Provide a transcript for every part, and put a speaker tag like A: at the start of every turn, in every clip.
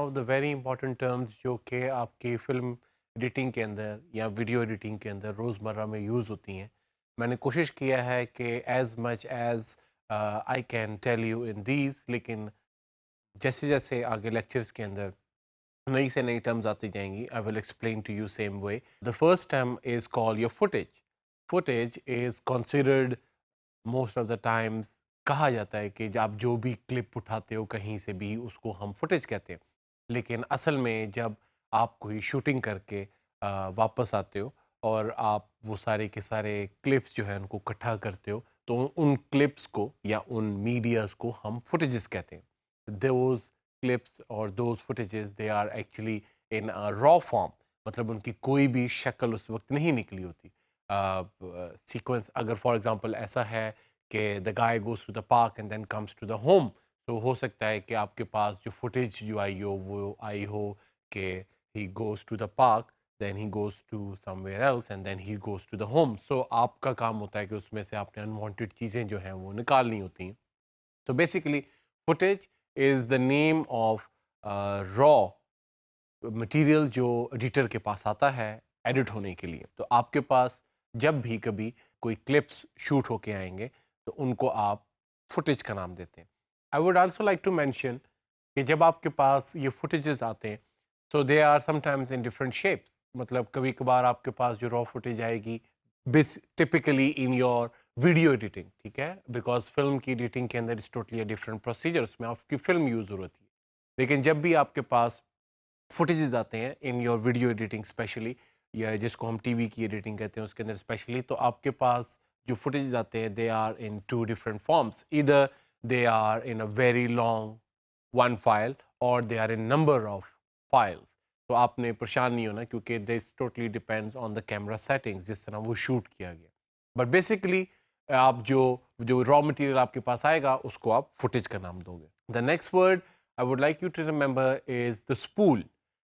A: Of the very important terms जो कि आपकी फिल्म एडिटिंग के अंदर या वीडियो एडिटिंग के अंदर रोज़मर्रा में यूज़ होती हैं। मैंने कोशिश किया है कि as much as I can tell you in these, लेकिन जैसे-जैसे आगे लेक्चर्स के अंदर नई से नई टर्म्स आती जाएँगी, I will explain to you same way. The first term is called your footage. Footage is considered most of the times, कहा जाता है कि आप जो भी क्लिप उठाते हो कहीं से भी उसको हम फुटेज कहते हैं। लेकिन असल में जब आप कोई शूटिंग करके वापस आते हो और आप वो सारे के सारे क्लिप्स जो है उनको इकट्ठा करते हो, तो उन क्लिप्स को या उन मीडियाज को हम फुटेजेस कहते हैं। दोज क्लिप्स और those footages they are actually in raw form, मतलब उनकी कोई भी शक्ल उस वक्त नहीं निकली होती। सीक्वेंस अगर फॉर एग्जांपल ऐसा है कि the guy goes to the park and then comes to the home, तो हो सकता है कि आपके पास जो फुटेज जो आई हो वो आई हो कि he goes to the park, then he goes to somewhere else and then he goes to the home. So आपका काम होता है कि उसमें से आपने अनवांटेड चीज़ें जो हैं वो निकालनी होती हैं। तो basically footage is the name of raw material जो एडिटर के पास आता है एडिट होने के लिए। तो आपके पास जब भी कभी कोई क्लिप्स शूट होके आएंगे तो उनको आप फुटेज का नाम देते हैं। I would also like to mention कि जब आपके पास ये फुटेजेस आते हैं so they are sometimes in different shapes. मतलब कभी कभार आपके पास जो रॉ फुटेज आएगी बिस typically in your video editing, ठीक है, बिकॉज फिल्म की एडिटिंग के अंदर इज टोटली डिफरेंट प्रोसीजर, उसमें आपकी फिल्म यूज होती है। लेकिन जब भी आपके पास फुटेजेस आते हैं in your video editing specially, या जिसको हम टीवी की एडिटिंग कहते हैं उसके अंदर स्पेशली, तो आपके पास जो फुटेजेस आते हैं they are in two different forms. Either they are in a very long one file और they are in number of files. तो आपने परेशान नहीं होना क्योंकि this totally depends on the camera settings, जिस तरह वो शूट किया गया। बट बेसिकली आप जो जो रॉ मटेरियल आपके पास आएगा उसको आप फुटेज का नाम दोगे। The next word I would like you to remember is the spool.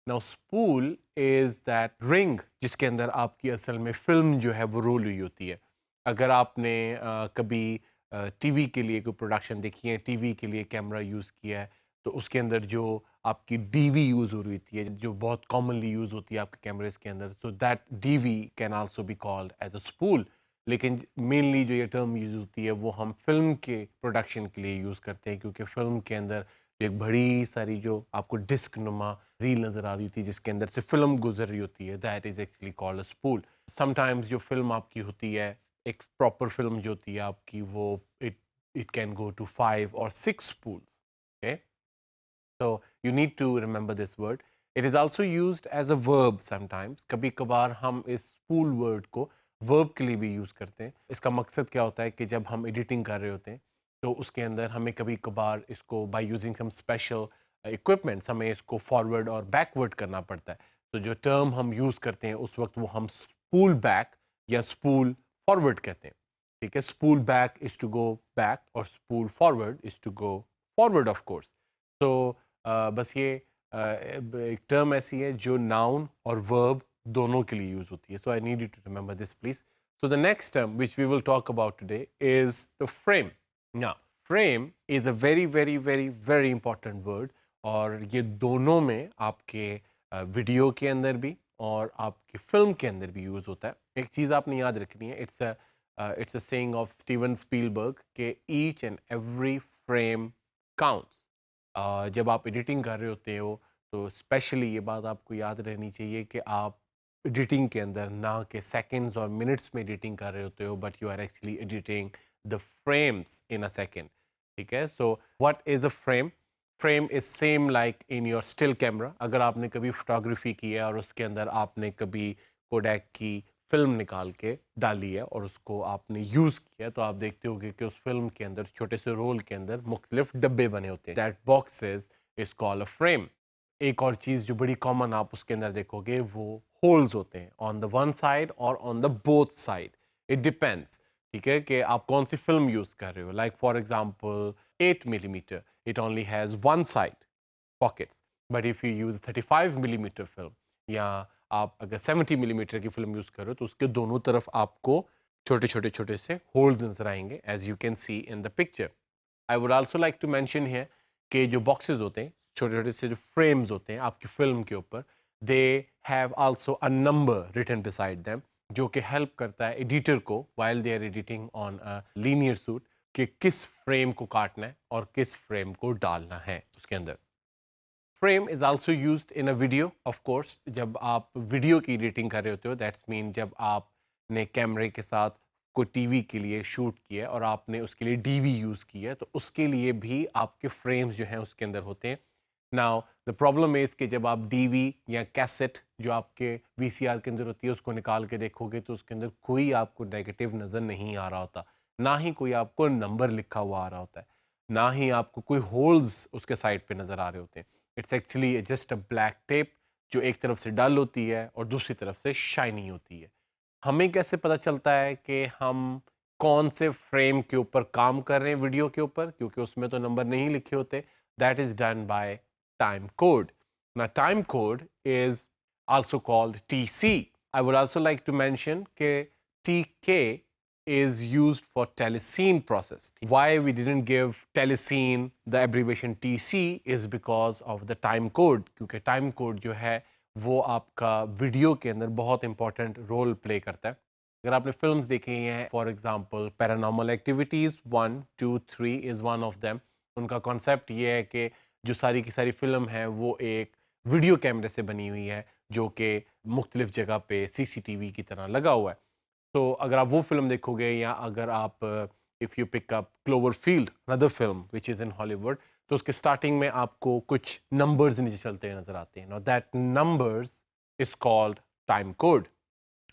A: Now spool is that ring जिसके अंदर आपकी असल में फिल्म जो है वो रोल हुई होती है। अगर आपने कभी टीवी के लिए कोई प्रोडक्शन देखी है, टीवी के लिए कैमरा यूज़ किया है, तो उसके अंदर जो आपकी डीवी यूज़ हो रही थी है, जो बहुत कॉमनली यूज़ होती है आपके कैमरेज के अंदर, तो that DV can also be called as a spool. लेकिन मेनली जो ये टर्म यूज़ होती है वो हम फिल्म के प्रोडक्शन के लिए यूज़ करते हैं, क्योंकि फिल्म के अंदर एक बड़ी सारी जो आपको डिस्क नुमा रील नज़र आ रही थी जिसके अंदर से फिल्म गुजर रही होती है, that is actually called a spool. Sometimes जो फिल्म आपकी होती है, एक प्रॉपर फिल्म जो होती है आपकी, वो it it can go to 5 और 6 spools. Okay, so you need to remember this word. It is also used as a verb sometimes. कभी कभार हम इस spool word को verb के लिए भी यूज करते हैं। इसका मकसद क्या होता है कि जब हम एडिटिंग कर रहे होते हैं तो उसके अंदर हमें कभी कभार इसको by using some special equipment हमें इसको फॉरवर्ड और बैकवर्ड करना पड़ता है। तो जो टर्म हम यूज करते हैं उस वक्त वो हम स्पूल बैक या स्पूल फॉरवर्ड कहते हैं। ठीक है, spool back is to go back और spool forward is to go forward of course. तो बस ये एक टर्म ऐसी है जो नाउन और वर्ब दोनों के लिए यूज होती है। So I need you to remember this please. So the next term which we will talk about today is the frame. Now frame is a very very very very important word, और ये दोनों में आपके video के अंदर भी और आपकी फिल्म के अंदर भी यूज होता है। एक चीज आपने याद रखनी है, it's a saying of Steven Spielberg के each and every frame counts. जब आप एडिटिंग कर रहे होते हो तो स्पेशली ये बात आपको याद रहनी चाहिए कि आप एडिटिंग के अंदर ना कि सेकंड्स और मिनट्स में एडिटिंग कर रहे होते हो, but you are actually editing the frames in a second. ठीक है, so what is a frame? Frame is same like in your still camera. अगर आपने कभी फोटोग्राफी की है और उसके अंदर आपने कभी कोडैक की फिल्म निकाल के डाली है और उसको आपने यूज किया, तो आप देखते होगे कि उस फिल्म के अंदर छोटे से रोल के अंदर मुख्तलिफ डब्बे बने होते हैं। That boxes is called a frame. एक और चीज जो बड़ी कॉमन आप उसके अंदर देखोगे वो होल्स होते हैं ऑन द वन साइड और on the both side. It depends, ठीक है, कि आप कौन सी फिल्म यूज कर रहे हो। Like for example 8 millimetre, it only has one side pockets, but if you use 35 millimetre film, या आप अगर 70 मिलीमीटर की फिल्म यूज करो तो उसके दोनों तरफ आपको छोटे छोटे छोटे से होल्स नजर आएंगे, as you can see in the picture. I would also like to mention here कि जो बॉक्सेस होते हैं छोटे छोटे से जो फ्रेम्स होते हैं आपकी फिल्म के ऊपर, they have also a number written beside them, जो कि हेल्प करता है एडिटर को while they are editing on a linear shoot कि किस फ्रेम को काटना है और किस फ्रेम को डालना है उसके अंदर। Frame is also used in a video, of course जब आप वीडियो की एडिटिंग कर रहे होते हो, दैट्स मीन जब आपने कैमरे के साथ कोई टीवी के लिए शूट किया है और आपने उसके लिए डीवी यूज किया है, तो उसके लिए भी आपके फ्रेम्स जो हैं उसके अंदर होते हैं। नाउ द प्रॉब्लम इज कि जब आप डीवी या कैसेट जो आपके वीसीआर के अंदर होती है उसको निकाल के देखोगे तो उसके अंदर कोई आपको नेगेटिव नजर नहीं आ रहा होता, ना ही कोई आपको नंबर लिखा हुआ आ रहा होता है, ना ही आपको कोई होल्स उसके साइड पे नजर आ रहे होते हैं। It's actually just a black tape जो एक तरफ से डल होती है और दूसरी तरफ से शाइनी होती है। हमें कैसे पता चलता है कि हम कौन से फ्रेम के ऊपर काम कर रहे हैं वीडियो के ऊपर, क्योंकि उसमें तो नंबर नहीं लिखे होते। That is done by time code. Now time code is also called TC. I would also like to mention that TK is used for telecine process. Why we didn't give telecine the abbreviation TC is because of the time code, क्योंकि time code जो है वो आपका video के अंदर बहुत important role play करता है। अगर आपने फिल्म्स देखी हैं, for example paranormal activities 1, 2, 3 is one of them. उनका कॉन्सेप्ट ये है कि जो सारी की सारी फिल्म है वो एक वीडियो कैमरे से बनी हुई है जो कि मुख्तलिफ जगह पे सीसीटीवी की तरह लगा हुआ है। तो अगर आप वो फिल्म देखोगे या अगर आप if you pick up Cloverfield, another film which is in Hollywood, तो उसके स्टार्टिंग में आपको कुछ नंबर्स नीचे चलते हुए नज़र आते हैं। Now that numbers is called time code.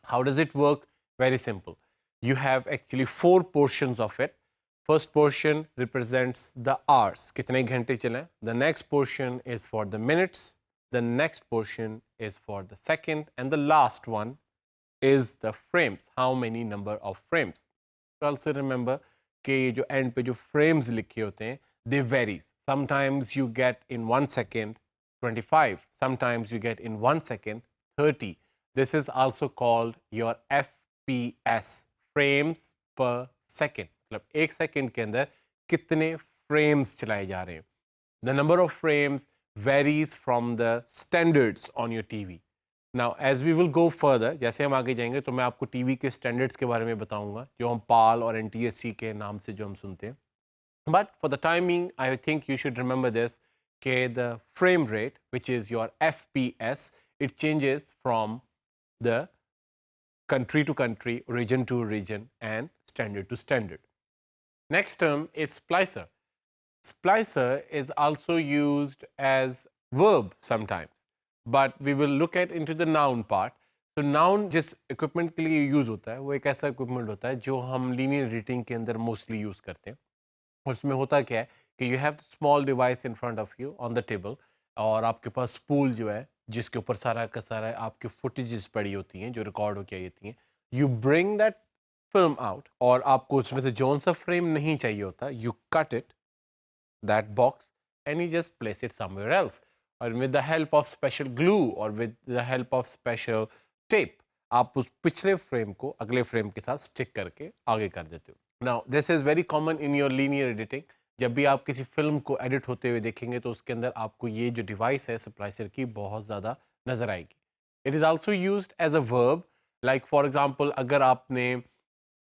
A: How does it work? Very simple. You have actually four portions of it. First portion represents the hours, कितने घंटे चले. The next portion is for the minutes. The next portion is for the second. And the last one is the frames. How many number of frames? Also remember कि जो end पे जो frames लिखे होते हैं, they varies. Sometimes you get in 1 second 25. Sometimes you get in 1 second 30. This is also called your FPS, frames per second. मतलब एक second के अंदर कितने frames चलाए जा रहे हैं. The number of frames varies from the standards on your TV. Now, as we will go further, जैसे हम आगे जाएंगे तो मैं आपको टीवी के स्टैंडर्ड्स के बारे में बताऊंगा जो हम पाल और एनटीएससी के नाम से जो हम सुनते हैं। But for the timing, I think you should remember this, कि the frame rate, which is your FPS, it changes from the country to country, region to region, and standard to standard. Next term is splicer. Splicer is also used as verb sometimes, but we will look at into the noun part. तो noun जिस equipment के लिए use होता है वो एक ऐसा equipment होता है जो हम लीनियर एडिटिंग के अंदर मोस्टली यूज करते हैं। उसमें होता क्या है कि you have small device in front of you on the table, और आपके पास स्पूल जो है जिसके ऊपर सारा का सारा आपकी फुटेजेस पड़ी होती हैं जो रिकॉर्ड होकर आई होती हैं। You bring that film out, और आपको उसमें से जौन सा फ्रेम नहीं चाहिए होता, you cut it that box and you just place it somewhere else, or with the help of special glue or with the help of special tape आप उस पिछले फ्रेम को अगले फ्रेम के साथ स्टिक करके आगे कर देते हो। Now this is very common in your linear editing. जब भी आप किसी फिल्म को एडिट होते हुए देखेंगे तो उसके अंदर आपको ये जो डिवाइस है स्प्लाइसर की बहुत ज्यादा नजर आएगी। It is also used as a verb, like for example अगर आपने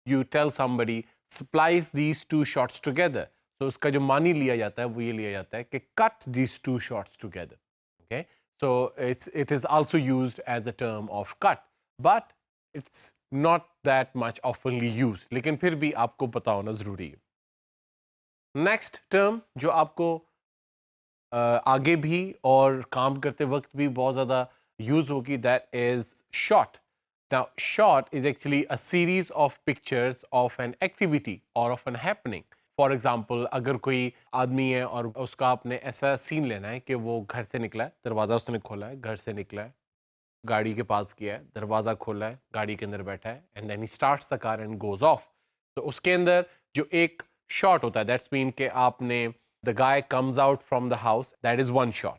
A: you tell somebody splice these two shots together, तो उसका जो मानी लिया जाता है वो ये लिया जाता है कि cut these two shots together. Okay, so it is also used as a term of cut, but it's not that much oftenly used, लेकिन फिर भी आपको पता होना जरूरी है। नेक्स्ट टर्म जो आपको आगे भी और काम करते वक्त भी बहुत ज्यादा यूज होगी, that is shot. Now, shot is actually a series of pictures of an activity or of an happening. For example अगर कोई आदमी है और उसका आपने ऐसा सीन लेना है कि वो घर से निकला है, दरवाजा उसने खोला है, घर से निकला है, गाड़ी के पास गया है, दरवाजा खोला है, गाड़ी के अंदर बैठा है, and then he starts the car and goes off. तो उसके अंदर जो एक शॉट होता है, दैट्स मीन कि आपने the guy comes out from the house, that is one shot,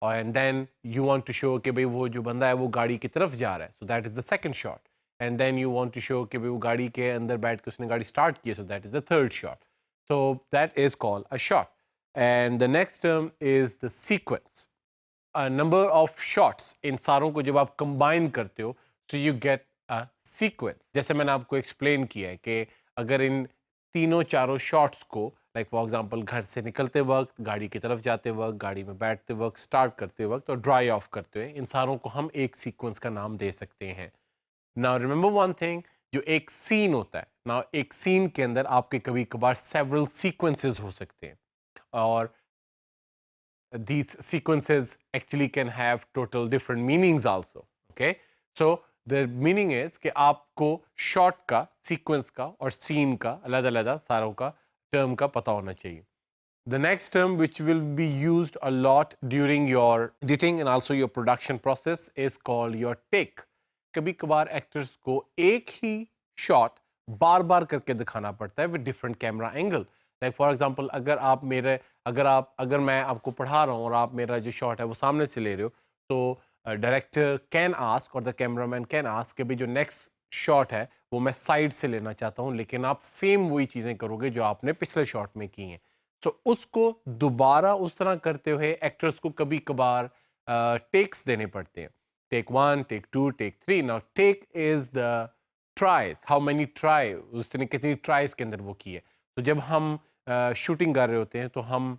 A: और and then you want to show कि भाई वो जो बंदा है वो गाड़ी की तरफ जा रहा है, so that is the second shot, and then you want to show कि भाई वो गाड़ी के अंदर बैठ के उसने गाड़ी स्टार्ट की है, so that is the third shot. So that is called a shot. and the next term is the sequence. A number of shots, इन सारों को जब आप combine करते हो so you get a sequence. जैसे मैंने आपको explain किया है कि अगर इन तीनों चारों shots को like for example घर से निकलते वक्त, गाड़ी की तरफ जाते वक्त, गाड़ी में बैठते वक्त, start करते वक्त और dry off करते हुए, इन सारों को हम एक sequence का नाम दे सकते हैं. Now remember one thing, जो एक scene होता है, now एक scene के अंदर आपके कभी कभार several sequences हो सकते हैं और these sequences actually can have total different meanings also. Okay, so the meaning is कि आपको shot का, sequence का और scene का अलग-अलग सारों का term का पता होना चाहिए. The next term which will be used a lot during your editing and also your production process is called your take. कभी कभार actors को एक ही shot बार-बार करके दिखाना पड़ता है with different camera angle. Like for example, अगर मैं आपको पढ़ा रहा हूँ और आप मेरा जो शॉट है वो सामने से ले रहे हो तो डायरेक्टर कैन आस्क और द कैमरामैन कैन आस्क कि भाई जो नेक्स्ट शॉट है वो मैं साइड से लेना चाहता हूँ लेकिन आप सेम वही चीजें करोगे जो आपने पिछले शॉट में की हैं. तो उसको दोबारा उस तरह करते हुए एक्टर्स को कभी कभार टेक्स देने पड़ते हैं. Take 1, take 2, take 3. Now take is the tries, how many try, उसने कितनी ट्राइज के अंदर वो की है. तो जब हम शूटिंग कर रहे होते हैं तो हम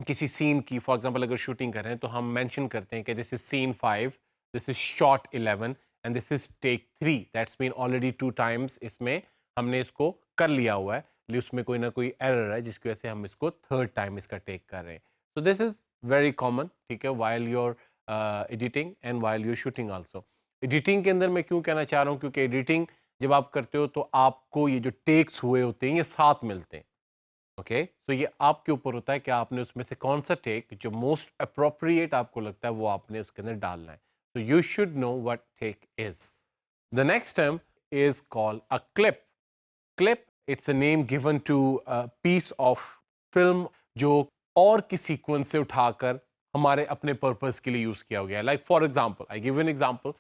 A: किसी सीन की फॉर एग्जांपल अगर शूटिंग कर रहे हैं तो हम मेंशन करते हैं कि this is scene 5, this is shot 11 and this is take 3. That's mean already 2 times इसमें हमने इसको कर लिया हुआ है, लेकिन उसमें कोई ना कोई एरर है जिसकी वजह से हम इसको थर्ड टाइम इसका टेक कर रहे हैं. So this is very common, ठीक है, while you're editing and while you're shooting also. Editing के अंदर मैं क्यों कहना चाह रहा हूँ, क्योंकि एडिटिंग जब आप करते हो तो आपको ये जो टेक्स हुए होते हैं ये साथ मिलते हैं. ओके, तो ये आपके ऊपर होता है कि आपने उसमें से कौन सा टेक जो मोस्ट अप्रोप्रिएट आपको लगता है वो आपने उसके अंदर डालना है. तो you should know what take is. The next term is called a clip. Clip, it's a name given to a piece of film जो और किसी सीक्वेंस से उठाकर हमारे अपने पर्पस के लिए यूज किया गया है. Like for example, I give an example,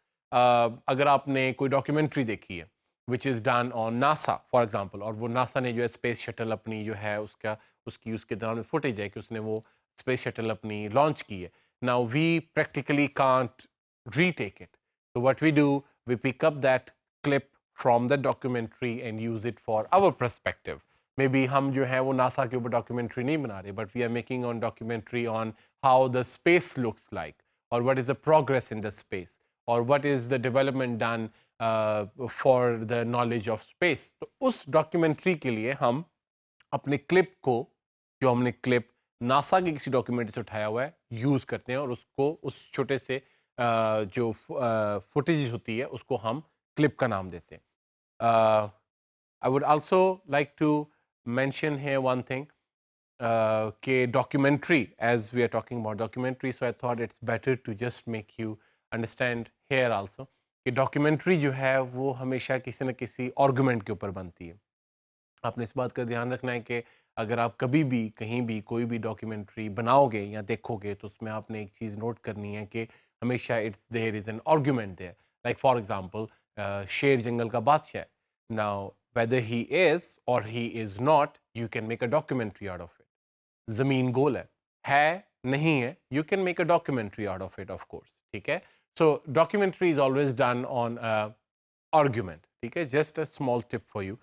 A: अगर आपने कोई डॉक्यूमेंट्री देखी है which is done on NASA for example, और वो नासा ने जो है स्पेस शटल अपनी जो है उसके दौरान फुटेज है कि उसने वो स्पेस शटल अपनी लॉन्च की है. Now we practically can't retake it, so what we do, we pick up that clip from the documentary and use it for our perspective. Maybe हम जो है वो नासा के ऊपर डॉक्यूमेंट्री नहीं बना रहे, but we are making on documentary on how the space looks like, or what is the progress in the space, or what is the development done for the knowledge of space. तो उस documentary के लिए हम अपने clip को, जो हमने clip NASA के किसी डॉक्यूमेंट्री से उठाया हुआ है, यूज करते हैं और उसको उस छोटे से जो फुटेज होती है उसको हम क्लिप का नाम देते हैं. I would also like to mention here one thing कि documentary, as we are talking about documentary, so I thought it's better to just make you understand here also कि डॉक्यूमेंट्री जो है वो हमेशा किसी न किसी आर्गुमेंट के ऊपर बनती है. आपने इस बात का ध्यान रखना है कि अगर आप कभी भी कहीं भी कोई भी डॉक्यूमेंट्री बनाओगे या देखोगे तो उसमें आपने एक चीज़ नोट करनी है कि हमेशा it's there is an argument there. Like for example, शेर जंगल का बादशाह. नाउ वेदर ही इज और he is not, you can make a documentary out of it. जमीन गोल है नहीं है, you can make a documentary out of it, of course, ठीक है. So documentary is always done on argument. ठीक है, just a small tip for you.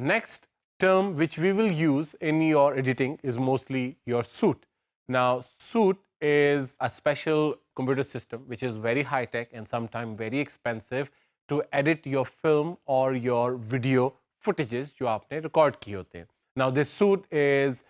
A: Next term which we will use in your editing is mostly your suit. Now suit is a special computer system which is very high tech and sometimes very expensive to edit your film or your video footages जो आपने record किए होते हैं. Now this suit is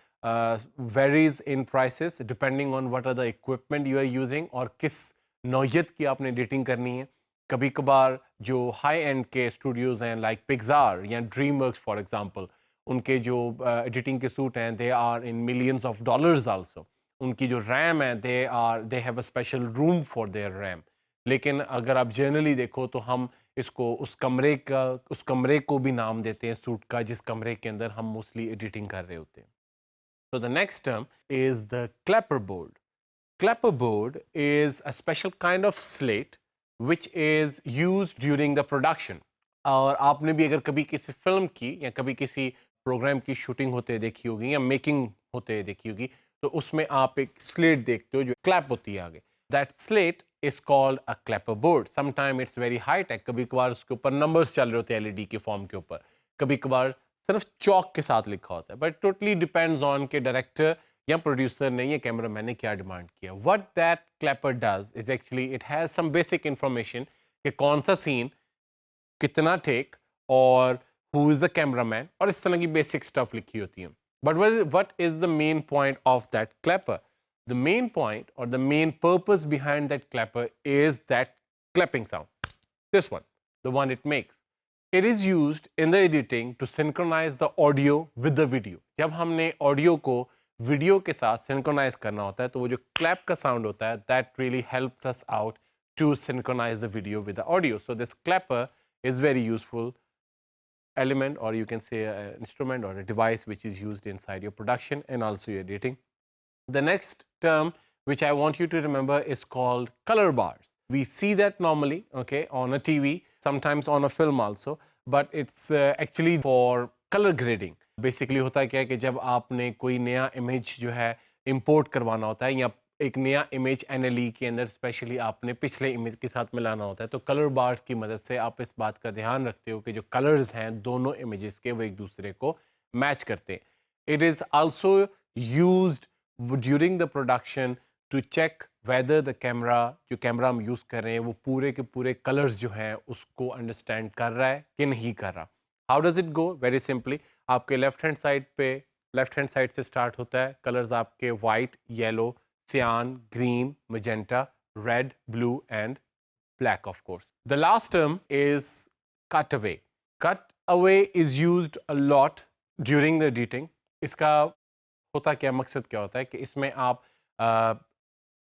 A: varies in prices depending on what are the equipment you are using और किस नौयत की आपने editing करनी है. कभी कभार जो हाई एंड के स्टूडियोज हैं लाइक पिक्सार या ड्रीम वर्क्स फॉर एग्जांपल, उनके जो एडिटिंग के सूट हैं they are in millions of dollars also. उनकी जो रैम है they have a special room for their RAM. लेकिन अगर आप जनरली देखो तो हम इसको उस कमरे को भी नाम देते हैं सूट का जिस कमरे के अंदर हम मोस्टली एडिटिंग कर रहे होते हैं. So the next term is the clapperboard. Clapperboard is a special kind of slate which is used during the production. और आपने भी अगर कभी किसी फिल्म की या कभी किसी प्रोग्राम की शूटिंग होते देखी होगी या मेकिंग होते देखी होगी, तो उसमें आप एक स्लेट देखते हो जो क्लैप होती है आगे। That slate is called a Clapper board. Sometime it's very high tech, कभी कभार उसके ऊपर नंबर्स चल रहे होते हैं एलईडी के फॉर्म के ऊपर, कभी कभार सिर्फ चौक के साथ लिखा होता है, बट टोटली डिपेंड्स ऑन के डायरेक्टर या प्रोड्यूसर ने या कैमरामैन ने क्या डिमांड किया। What that clapper does is actually it has some basic information कि कौन सा सीन, कितना टेक, और हु इज द कैमरामैन, और इस तरह की बेसिक स्टफ लिखी होती है। But what is the main point of that clapper? The main point और the main purpose behind that clapper is that clapping sound. This one, the one it makes. It is used in the editing to synchronize the audio with the video. जब हमने audio को video के साथ synchronise करना होता है, तो वो जो क्लैप का साउंड होता है, that really helps us out to synchronize the video with the audio. So this clapper is very useful element, or you can say an instrument or a device which is used inside your production and also your editing. The next term which I want you to remember is called color bars. We see that normally, okay, on a TV, sometimes on a film also, but it's actually for color grading. Basically होता है क्या है कि जब आपने कोई नया image जो है import करवाना होता है, या एक नया इमेज एनएलई के अंदर स्पेशली आपने पिछले इमेज के साथ मिलाना होता है, तो कलर बार की मदद से आप इस बात का ध्यान रखते हो कि जो कलर्स हैं दोनों इमेजेस के वो एक दूसरे को मैच करते हैं। It is also used during the production to check whether the camera, जो कैमरा हम यूज कर रहे हैं वो पूरे के पूरे कलर्स जो हैं उसको अंडरस्टैंड कर रहा है कि नहीं कर रहा। How does it go? Very simply, आपके लेफ्ट हैंड साइड पे, लेफ्ट हैंड साइड से स्टार्ट होता है, कलर्स आपके white, yellow, cyan, green, magenta, red, blue, and black, of course. The last term is cutaway. Cutaway is used a lot during the editing. इसका होता क्या, मकसद क्या होता है कि इसमें आप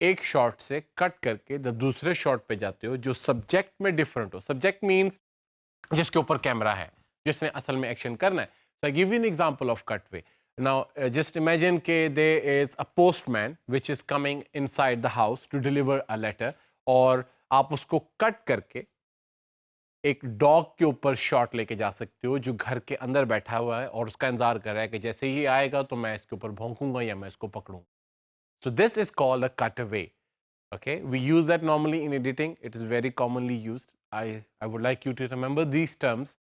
A: एक शॉट से कट करके जब दूसरे शॉट पे जाते हो जो सब्जेक्ट में डिफरेंट हो। सब्जेक्ट मीन्स जिसके ऊपर कैमरा है, जिसने असल में एक्शन करना है। So I give you an example of cutaway. Now just imagine कि there is a postman which is coming inside the house to deliver a letter, और आप उसको कट करके एक डॉग के ऊपर शॉट लेके जा सकते हो जो घर के अंदर बैठा हुआ है और उसका इंतजार कर रहा है कि जैसे ही आएगा तो मैं इसके ऊपर भौंकूंगा या मैं इसको पकड़ूंगा। So this is called a cutaway. Okay, we use that normally in editing. It is very commonly used. I would like you to remember these terms